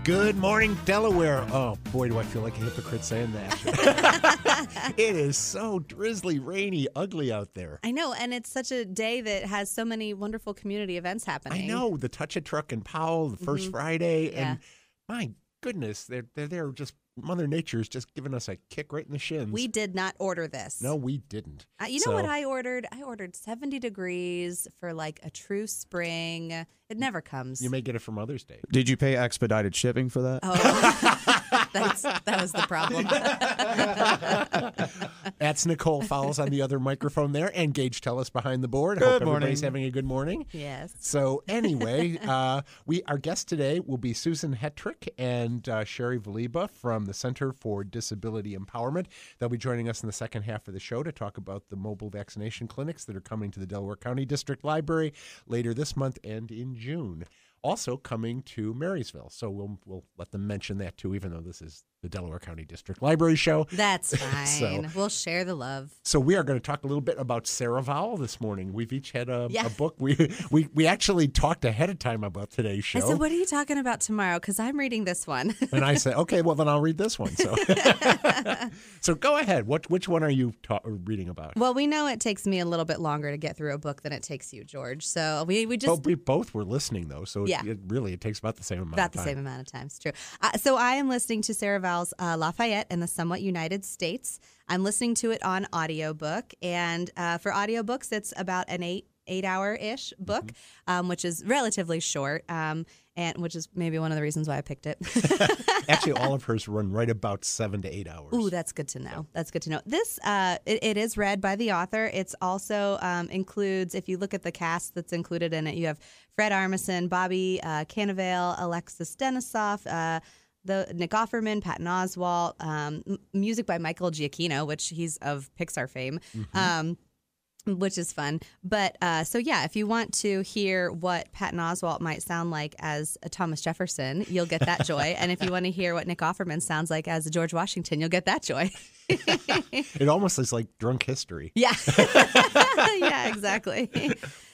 Good morning, Delaware. Oh, boy, do I feel like a hypocrite saying that. It is so drizzly, rainy, ugly out there. I know, and it's such a day that has so many wonderful community events happening. I know, the Touch It Truck in Powell, the first Friday, and my goodness, they're just, Mother Nature's just giving us a kick right in the shins. We did not order this. No, we didn't. You know what I ordered? I ordered 70 degrees for like a true spring. It never comes. You may get it for Mother's Day. Did you pay expedited shipping for that? Oh, that was the problem. That's Nicole Fowles on the other microphone there, and Gage Tellis behind the board. Good Hope morning. everybody's having a good morning. Yes. So anyway, our guest today will be Susan Hetrick and Shari Veleba from the Center for Disability Empowerment. They'll be joining us in the second half of the show to talk about the mobile vaccination clinics that are coming to the Delaware County District Library later this month and in June. Also coming to Marysville. So we'll let them mention that too, even though this is the Delaware County District Library show. That's fine. We'll share the love. So we are going to talk a little bit about Sarah Vowell this morning. We've each had a book. We actually talked ahead of time about today's show. I said, what are you talking about tomorrow? Because I'm reading this one. And I said, okay, well, then I'll read this one. So so go ahead. Which one are you reading about? Well, we know it takes me a little bit longer to get through a book than it takes you, George. So we just... Well, we both were listening, though. So it takes about the same amount of time. About the same amount of time. It's true. So I am listening to Sarah Vowell's Lafayette in the Somewhat United States. I'm listening to it on audiobook. And for audiobooks, it's about an eight-hour-ish book, which is relatively short, and which is maybe one of the reasons why I picked it. Actually, all of hers run right about 7 to 8 hours. Ooh, that's good to know. So. That's good to know. This, it is read by the author. It's also includes, if you look at the cast that's included in it, you have Fred Armisen, Bobby Cannavale, Alexis Denisoff, Nick Offerman, Patton Oswalt, music by Michael Giacchino, which he's of Pixar fame. Which is fun. But so, yeah, if you want to hear what Patton Oswalt might sound like as a Thomas Jefferson, you'll get that joy. And if you want to hear what Nick Offerman sounds like as a George Washington, you'll get that joy. It almost is like drunk history. Yeah. Yeah, exactly.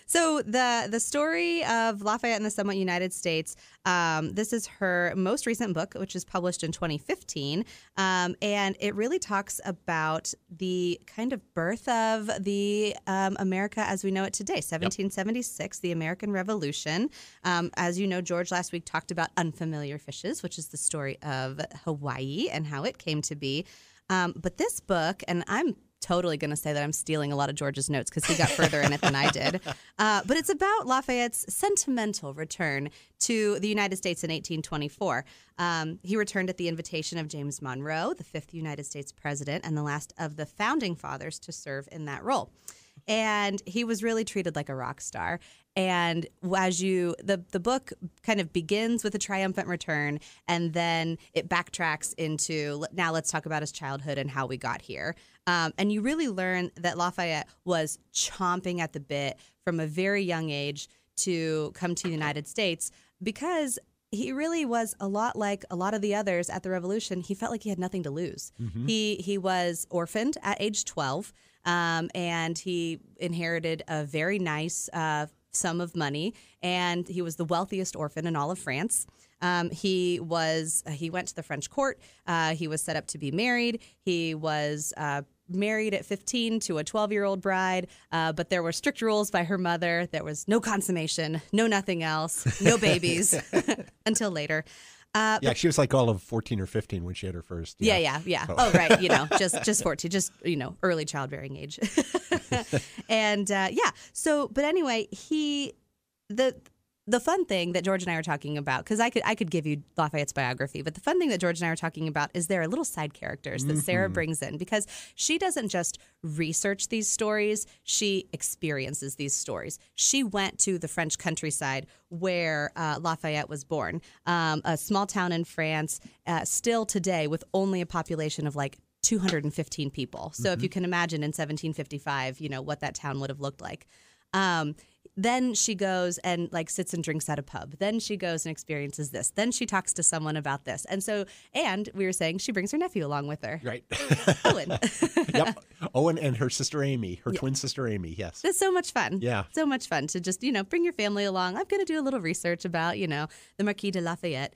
So the story of Lafayette in the Somewhat United States, this is her most recent book, which was published in 2015, and it really talks about the kind of birth of the America as we know it today, 1776, the American Revolution. As you know, George last week talked about Unfamiliar Fishes, which is the story of Hawaii and how it came to be. But this book, and I'm totally going to say that I'm stealing a lot of George's notes because he got further in it than I did. But it's about Lafayette's sentimental return to the United States in 1824. He returned at the invitation of James Monroe, the 5th United States president and the last of the founding fathers to serve in that role. And he was really treated like a rock star. And as the book kind of begins with a triumphant return, and then it backtracks into, now let's talk about his childhood and how we got here. And you really learn that Lafayette was chomping at the bit from a very young age to come to the United States because he really was a lot like a lot of the others at the Revolution. He felt like he had nothing to lose. He was orphaned at age 12, and he inherited a very nice sum of money, and he was the wealthiest orphan in all of France. He went to the French court. He was set up to be married. He was married at 15 to a 12-year-old bride, but there were strict rules by her mother. There was no consummation, no nothing else, no babies until later. Yeah, she was like all of 14 or 15 when she had her first. Yeah. So. Oh, right. Just 14, just, early childbearing age. And but anyway, the fun thing that George and I are talking about, because I could give you Lafayette's biography, but the fun thing that George and I are talking about is there are little side characters that Sarah brings in, because she doesn't just research these stories, she experiences these stories. She went to the French countryside where Lafayette was born, a small town in France, still today with only a population of like 215 people. So if you can imagine in 1755, what that town would have looked like. Then she goes and sits and drinks at a pub. Then she goes and experiences this. Then she talks to someone about this. And we were saying she brings her nephew along with her. Right. Owen. Yep. Owen and her sister Amy, her twin sister Amy, yes. It's so much fun. Yeah. So much fun to just, bring your family along. I'm going to do a little research about, the Marquis de Lafayette.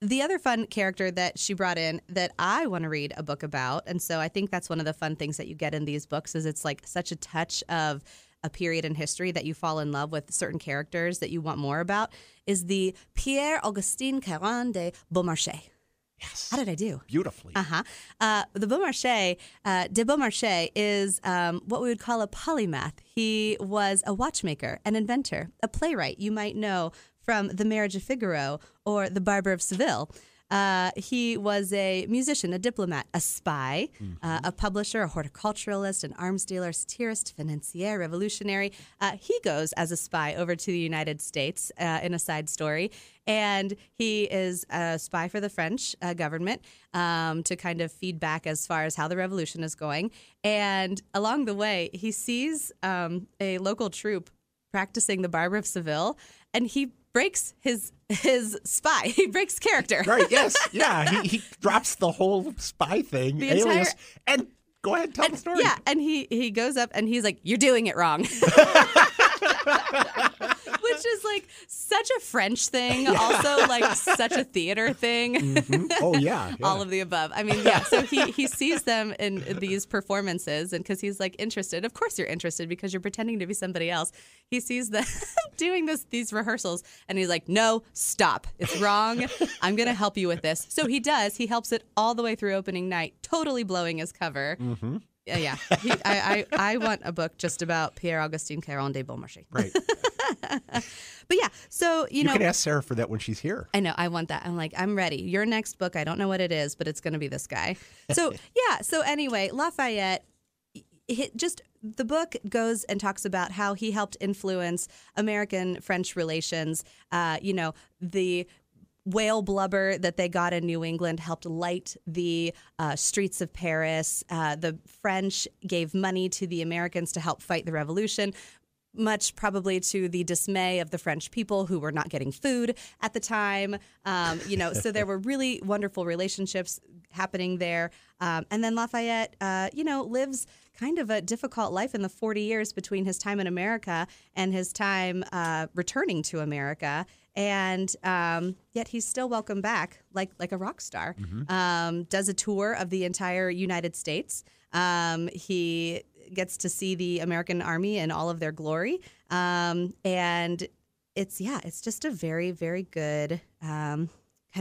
the other fun character that she brought in that I want to read a book about, and so I think that's one of the fun things that you get in these books is it's like such a touch of a period in history that you fall in love with certain characters that you want more about, is the Pierre-Augustin Caron de Beaumarchais. Yes. How did I do? Beautifully. The Beaumarchais, de Beaumarchais is what we would call a polymath. He was a watchmaker, an inventor, a playwright you might know from The Marriage of Figaro or The Barber of Seville. He was a musician, a diplomat, a spy, a publisher, a horticulturalist, an arms dealer, satirist, financier, revolutionary. He goes as a spy over to the United States in a side story, and he is a spy for the French government to kind of feed back as far as how the revolution is going. And along the way, he sees a local troop practicing the Barber of Seville, and he breaks his spy. He breaks character. Right, yes. Yeah, he drops the whole spy thing, The alias, and go ahead, tell the story. Yeah, and he goes up and he's like, "You're doing it wrong." Which is like such a French thing, also like such a theater thing. Mm-hmm. Oh, yeah. All of the above. I mean, yeah. So he sees them in these performances, and because he's like interested. Of course, you're interested because you're pretending to be somebody else. He sees them doing these rehearsals, and he's like, "No, stop! It's wrong. I'm going to help you with this." So he does. He helps it all the way through opening night, totally blowing his cover. Mm-hmm. Yeah. I want a book just about Pierre-Augustin Caron de Beaumarchais. Right. But yeah, so, you know. You can ask Sarah for that when she's here. I know. I want that. I'm like, I'm ready. Your next book, I don't know what it is, but it's going to be this guy. So, yeah. So anyway, Lafayette, the book goes and talks about how he helped influence American-French relations. The whale blubber that they got in New England helped light the streets of Paris. The French gave money to the Americans to help fight the revolution, much probably to the dismay of the French people who were not getting food at the time. So there were really wonderful relationships happening there. And then Lafayette, lives kind of a difficult life in the 40 years between his time in America and his time returning to America. And yet he's still welcome back, like a rock star. Mm-hmm. Does a tour of the entire United States. He gets to see the American Army in all of their glory. And it's just a very, very good kind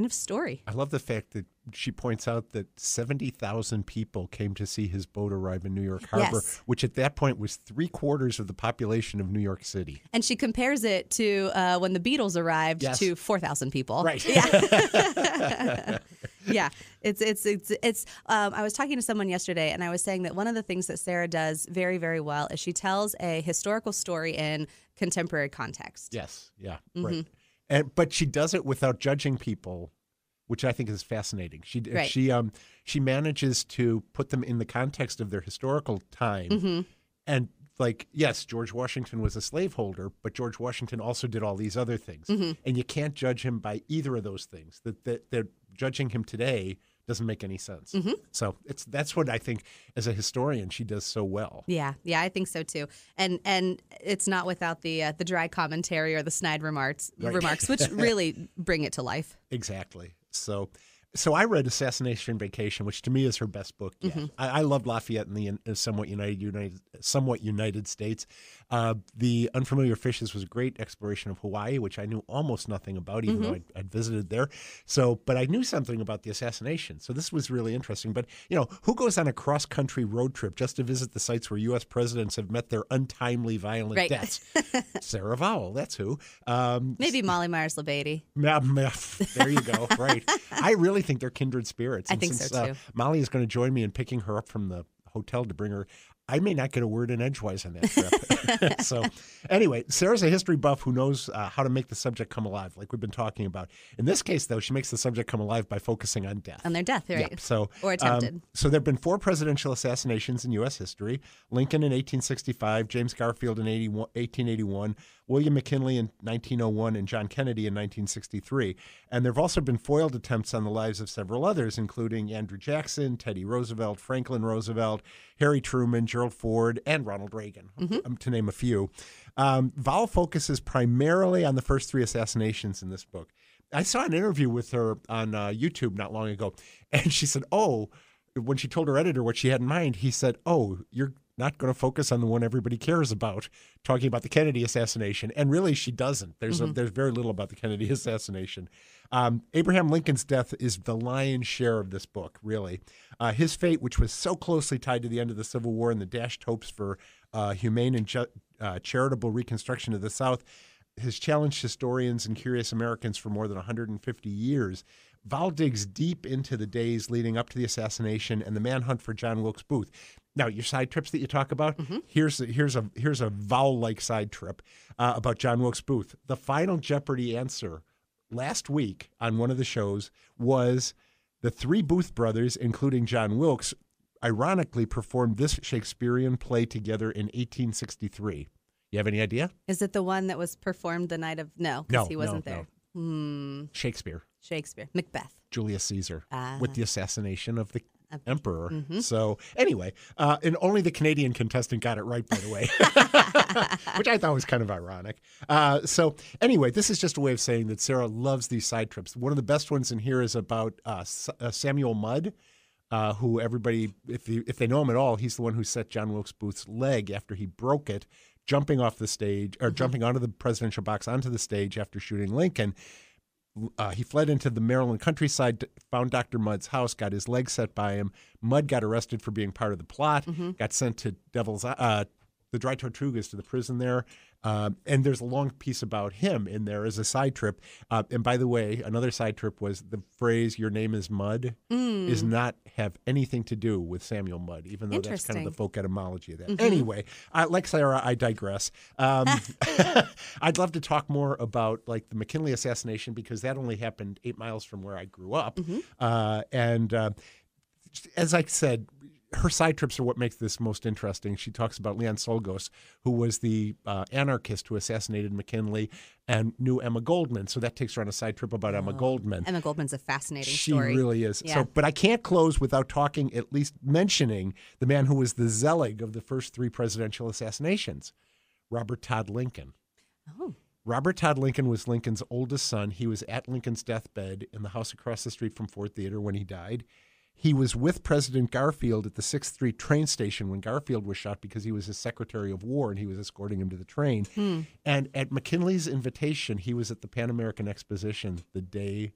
of story. I love the fact that she points out that 70,000 people came to see his boat arrive in New York Harbor, Yes. which at that point was 3/4 of the population of New York City. And she compares it to when the Beatles arrived Yes. to 4,000 people. Right. Yeah. Yeah. It's I was talking to someone yesterday, and I was saying that one of the things that Sarah does very, very well is she tells a historical story in contemporary context. Yes. Yeah. Mm-hmm. Right. But she does it without judging people, which I think is fascinating. She manages to put them in the context of their historical time. Mm-hmm. And like, yes, George Washington was a slaveholder, but George Washington also did all these other things. Mm-hmm. And you can't judge him by either of those things. That they're judging him today doesn't make any sense. Mm-hmm. So that's what I think as a historian she does so well. Yeah, I think so too. And it's not without the dry commentary or the snide remarks, which really bring it to life. Exactly. So I read Assassination Vacation, which to me is her best book yet. Mm-hmm. I love Lafayette in the somewhat United States. The Unfamiliar Fishes was a great exploration of Hawaii, which I knew almost nothing about, even though I'd visited there. But I knew something about the assassination. So this was really interesting. But, who goes on a cross-country road trip just to visit the sites where U.S. presidents have met their untimely violent deaths? Sarah Vowell, that's who. Maybe Molly Myers-LaBady. There you go. Right. I really think they're kindred spirits. I think so, too. Molly is going to join me in picking her up from the hotel to bring her. I may not get a word in edgewise on that trip. So anyway, Sarah's a history buff who knows how to make the subject come alive, like we've been talking about. In this case, though, she makes the subject come alive by focusing on death. On their death, right? Yep. So, or attempted. So there have been 4 presidential assassinations in U.S. history. Lincoln in 1865, James Garfield in 1881, William McKinley in 1901, and John Kennedy in 1963. And there have also been foiled attempts on the lives of several others, including Andrew Jackson, Teddy Roosevelt, Franklin Roosevelt, Harry Truman, Gerald Ford, and Ronald Reagan, to name a few. Vowell focuses primarily on the first 3 assassinations in this book. I saw an interview with her on YouTube not long ago, and she said, when she told her editor what she had in mind, he said, you're not going to focus on the one everybody cares about, talking about the Kennedy assassination. And really, she doesn't. There's very little about the Kennedy assassination. Abraham Lincoln's death is the lion's share of this book, really. His fate, which was so closely tied to the end of the Civil War and the dashed hopes for humane and charitable reconstruction of the South, has challenged historians and curious Americans for more than 150 years. Vowell digs deep into the days leading up to the assassination and the manhunt for John Wilkes Booth. Now, your side trips that you talk about, here's a Vowell-like side trip about John Wilkes Booth. The final Jeopardy answer last week on one of the shows was the three Booth brothers, including John Wilkes, ironically performed this Shakespearean play together in 1863. You have any idea? Is it the one that was performed the night of? No, because he wasn't there. No. Shakespeare. Macbeth. Julius Caesar with the assassination of the emperor. So anyway, and only the Canadian contestant got it right, by the way, which I thought was kind of ironic. So anyway, this is just a way of saying that Sarah loves these side trips. One of the best ones in here is about Samuel Mudd, who everybody, if they know him at all, he's the one who set John Wilkes Booth's leg after he broke it, jumping off the stage, or jumping onto the presidential box onto the stage after shooting Lincoln. He fled into the Maryland countryside, found Dr. Mudd's house, got his leg set by him. Mudd got arrested for being part of the plot, got sent to the Dry Tortugas, to the prison there. And there's a long piece about him in there as a side trip. And by the way, another side trip was the phrase, "Your name is Mudd," does not have anything to do with Samuel Mudd, even though that's kind of the folk etymology of that. Anyway, like Sarah, I digress. I'd love to talk more about like the McKinley assassination, because that only happened 8 miles from where I grew up. As I said, her side trips are what makes this most interesting. She talks about Leon Czolgosz, who was the anarchist who assassinated McKinley and knew Emma Goldman. So that takes her on a side trip about Emma Goldman. Emma Goldman's a fascinating story. She really is. Yeah. So, but I can't close without talking, at least mentioning, the man who was the Zelig of the first 3 presidential assassinations, Robert Todd Lincoln. Oh. Robert Todd Lincoln was Lincoln's oldest son. He was at Lincoln's deathbed in the house across the street from Ford Theater when he died. He was with President Garfield at the 6th Street train station when Garfield was shot, because he was his Secretary of War and he was escorting him to the train. And at McKinley's invitation, he was at the Pan American Exposition the day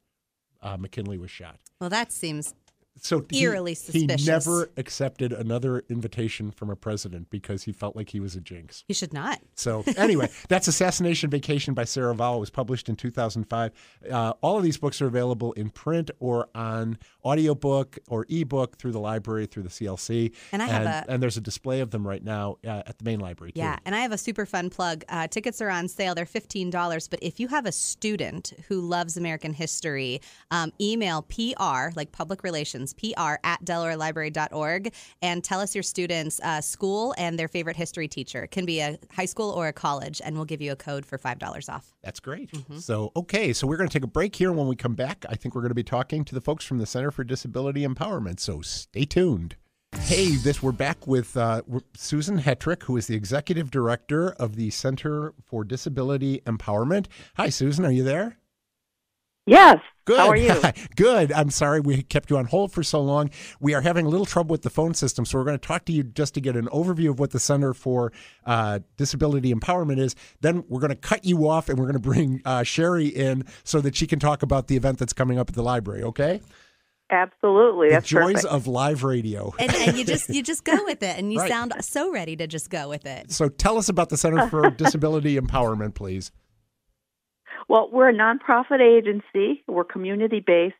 McKinley was shot. Well, that seems So eerily suspicious. He never accepted another invitation from a president because he felt like he was a jinx. He should not. So anyway, that's Assassination Vacation by Sarah Vowell. It was published in 2005. All of these books are available in print or on audiobook or ebook through the library, through the CLC. And there's a display of them right now at the main library, too. Yeah, and I have a super fun plug. Tickets are on sale. They're $15. But if you have a student who loves American history, email PR, like public relations, PR@DelawareLibrary.org, and tell us your student's school and their favorite history teacher. It can be a high school or a college, and we'll give you a code for $5 off. That's great. So, okay, so we're going to take a break here. When we come back, I think we're going to be talking to the folks from the Center for Disability Empowerment. So stay tuned. Hey, we're back with Susan Hetrick, who is the Executive Director of the Center for Disability Empowerment. Hi, Susan, are you there? Yes. Good. How are you? Good. I'm sorry we kept you on hold for so long. We are having a little trouble with the phone system, so we're going to talk to you just to get an overview of what the Center for Disability Empowerment is. Then we're going to cut you off, and we're going to bring Shari in so that she can talk about the event that's coming up at the library, okay? Absolutely. That's the joys perfect. of live radio. And you just go with it, and you sound so ready to just go with it. So tell us about the Center for Disability Empowerment, please. Well, we're a nonprofit agency. We're community-based.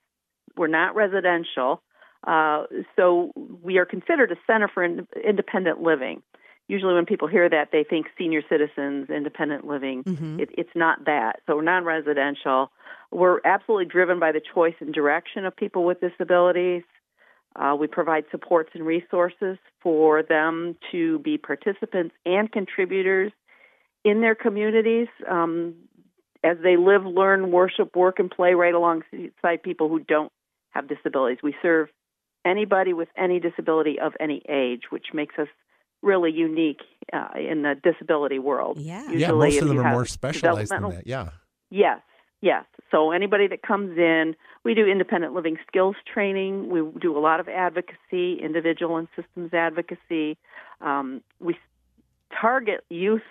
We're not residential. So we are considered a center for independent living. Usually when people hear that, they think senior citizens, independent living. It's not that. So we're non-residential. We're absolutely driven by the choice and direction of people with disabilities. We provide supports and resources for them to be participants and contributors in their communities as they live, learn, worship, work, and play right alongside people who don't have disabilities. We serve anybody with any disability of any age, which makes us really unique in the disability world. Yeah. Usually most of them are more specialized than that, yeah. Yes. Yes. So anybody that comes in, we do independent living skills training. We do a lot of advocacy, individual and systems advocacy. We target youth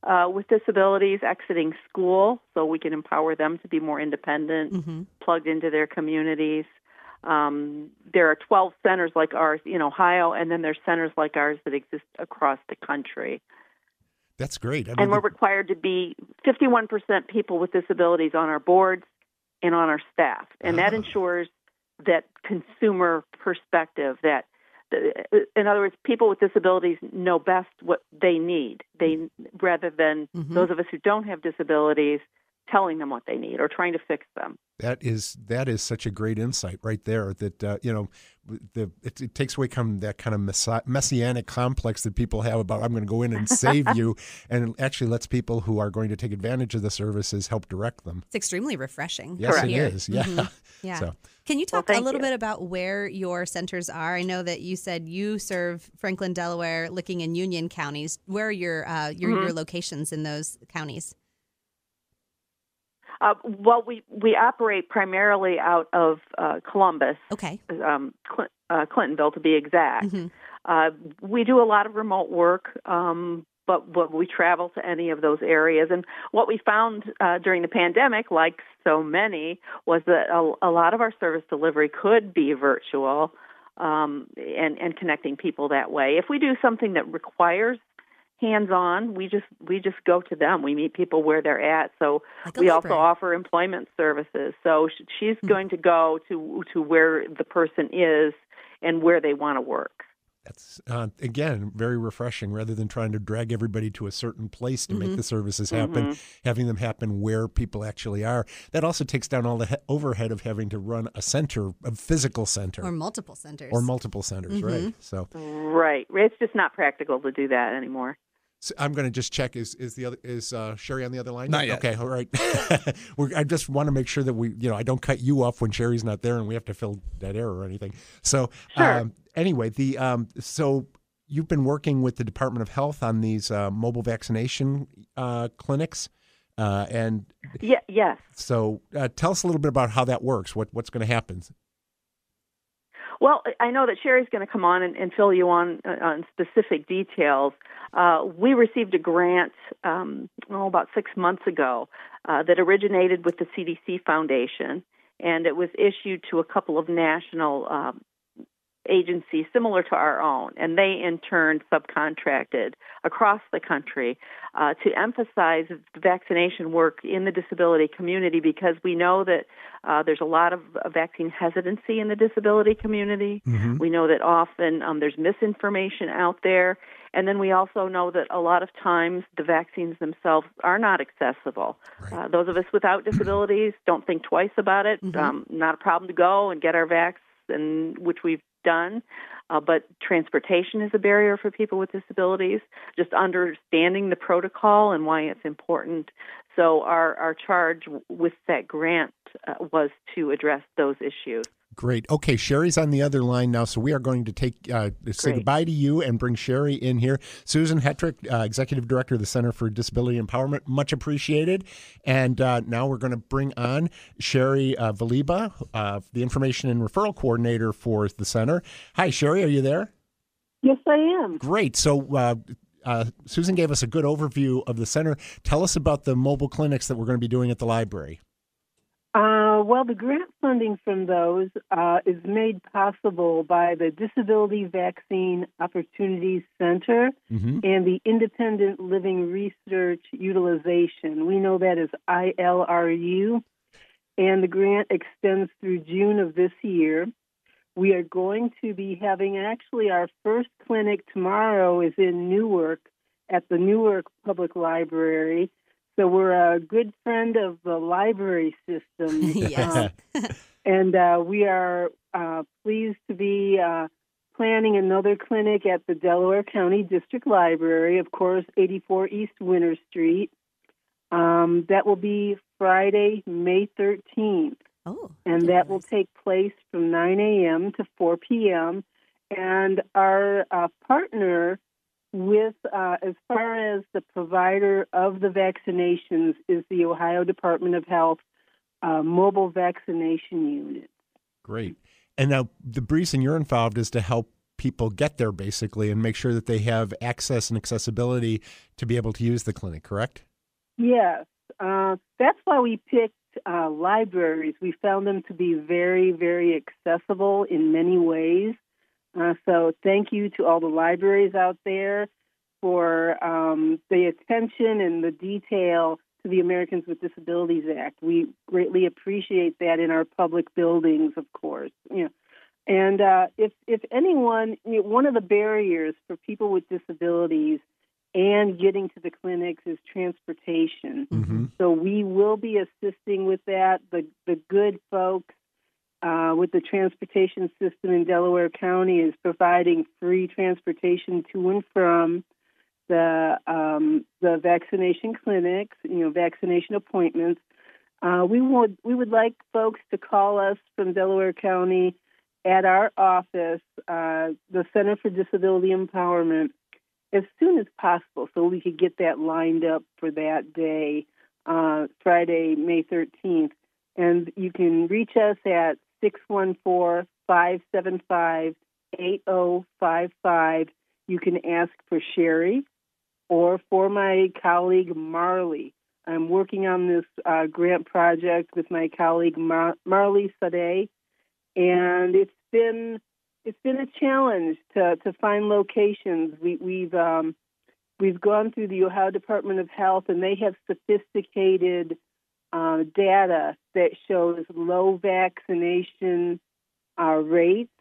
with disabilities exiting school so we can empower them to be more independent, plugged into their communities. There are 12 centers like ours in Ohio, and then there's centers like ours that exist across the country. That's great. And we're required to be 51% people with disabilities on our boards and on our staff. And that ensures that consumer perspective, that, in other words, people with disabilities know best what they need, rather than those of us who don't have disabilities telling them what they need or trying to fix them. That is such a great insight right there. That it takes away that kind of messianic complex that people have about I'm going to go in and save you, and actually lets people who are going to take advantage of the services help direct them. It's extremely refreshing. Yes, it is. Yeah. Yeah. So. Can you talk a little bit about where your centers are? I know that you said you serve Franklin, Delaware, Licking, and Union counties. Where are your locations in those counties? Well, we operate primarily out of Columbus, Clintonville to be exact. We do a lot of remote work, but we travel to any of those areas. And what we found during the pandemic, like so many, was that a lot of our service delivery could be virtual and connecting people that way. If we do something that requires hands-on, we just go to them. We meet people where they're at. So we also offer employment services. So she's going to go to where the person is and where they want to work. That's, again, very refreshing rather than trying to drag everybody to a certain place to make the services happen, having them happen where people actually are. That also takes down all the overhead of having to run a physical center. Or multiple centers. Right. So. Right. It's just not practical to do that anymore. So I'm going to just check. Is Shari on the other line? Not yet. Okay, all right. I just want to make sure that I don't cut you off when Shari's not there and we have to fill that air or anything. So sure. Anyway, so you've been working with the Department of Health on these mobile vaccination clinics, and yes. So tell us a little bit about how that works. What's going to happen? Well, I know that Shari's going to come on and fill you on specific details. We received a grant about 6 months ago that originated with the CDC Foundation, and it was issued to a couple of national agencies similar to our own, and they in turn subcontracted across the country to emphasize the vaccination work in the disability community, because we know that there's a lot of vaccine hesitancy in the disability community. We know that often there's misinformation out there, and then we also know that a lot of times the vaccines themselves are not accessible. Right. Those of us without disabilities don't think twice about it. Not a problem to go and get our vaccine, which we've done, but transportation is a barrier for people with disabilities, just understanding the protocol and why it's important. So our charge with that grant was to address those issues. Great. Okay, Shari's on the other line now, so we are going to say goodbye to you and bring Shari in here. Susan Hetrick, Executive Director of the Center for Disability Empowerment, much appreciated. And now we're going to bring on Shari Veleba, the Information and Referral Coordinator for the Center. Hi, Shari, are you there? Yes, I am. Great. So Susan gave us a good overview of the center. Tell us about the mobile clinics that we're going to be doing at the library. Well, the grant funding from those is made possible by the Disability Vaccine Opportunities Center and the Independent Living Research Utilization. We know that as ILRU, and the grant extends through June of this year. We are going to be having, actually, our first clinic tomorrow is in Newark at the Newark Public Library. So we're a good friend of the library system. Yes. And we are pleased to be planning another clinic at the Delaware County District Library, of course, 84 East Winter Street. That will be Friday, May 13th. Oh, and that will take place from 9 a.m. to 4 p.m. And our partner with, as far as the provider of the vaccinations, is the Ohio Department of Health, mobile vaccination units. Great. And now the reason you're involved is to help people get there, basically, and make sure that they have access and accessibility to be able to use the clinic, correct? Yes. That's why we picked libraries. We found them to be very, very accessible in many ways. So thank you to all the libraries out there for the attention and the detail to the Americans with Disabilities Act. We greatly appreciate that in our public buildings, of course. And if anyone, one of the barriers for people with disabilities and getting to the clinics is transportation. Mm-hmm. So we will be assisting with that. The good folks with the transportation system in Delaware County is providing free transportation to and from the vaccination clinics, vaccination appointments. We would like folks to call us from Delaware County at our office, the Center for Disability Empowerment, as soon as possible, so we could get that lined up for that day, Friday, May 13th. And you can reach us at 614-575-8055. You can ask for Shari or for my colleague Marley. I'm working on this grant project with my colleague Marley Sadeh, and it's been a challenge to find locations. We've gone through the Ohio Department of Health, and they have sophisticated data that shows low vaccination rates.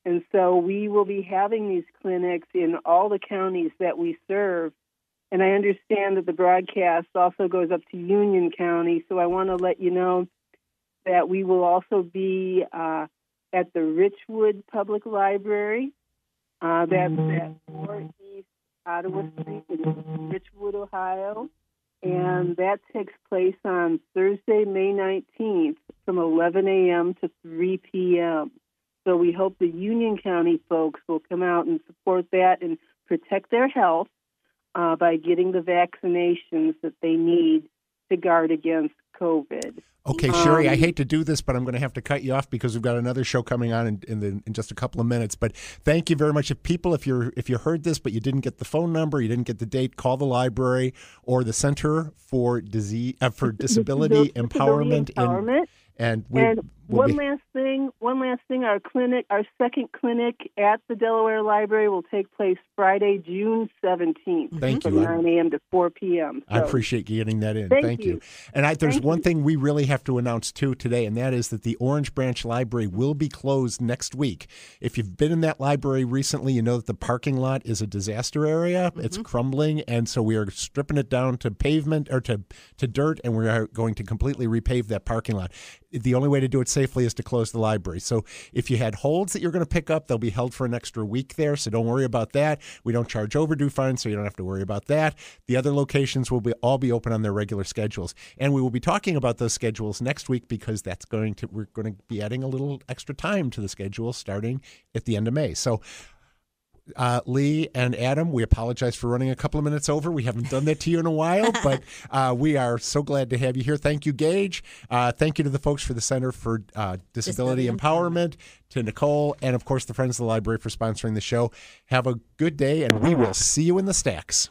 And so we will be having these clinics in all the counties that we serve. And I understand that the broadcast also goes up to Union County, so I want to let you know that we will also be at the Richwood Public Library. That's at 4 East Ottawa Street in Richwood, Ohio. And that takes place on Thursday, May 19th from 11 a.m. to 3 p.m. So we hope the Union County folks will come out and support that and protect their health by getting the vaccinations that they need to guard against COVID. Okay, Shari, I hate to do this, but I'm going to have to cut you off because we've got another show coming on in just a couple of minutes. But thank you very much. If you heard this but you didn't get the phone number, you didn't get the date, call the library or the Center for Disability Empowerment. One last thing, our second clinic at the Delaware Library will take place Friday, June 17th. Thank from you. 9 a.m. to 4 p.m. So, I appreciate you getting that in. Thank you. And there's one thing we really have to announce too today, and that is that the Orange Branch Library will be closed next week. If you've been in that library recently, you know that the parking lot is a disaster area. Mm-hmm. It's crumbling, and so we are stripping it down to pavement or to dirt, and we are going to completely repave that parking lot. The only way to do it safely is to close the library. So if you had holds that you're going to pick up, they'll be held for an extra week there, so don't worry about that. We don't charge overdue fines, so you don't have to worry about that. The other locations will all be open on their regular schedules. And we will be talking about those schedules next week because we're going to be adding a little extra time to the schedule starting at the end of May. So Lee and Adam, we apologize for running a couple of minutes over. We haven't done that to you in a while, but we are so glad to have you here. Thank you, Gage. Thank you to the folks for the Center for Disability Empowerment, to Nicole, and, of course, the Friends of the Library for sponsoring the show. Have a good day, and we will see you in the stacks.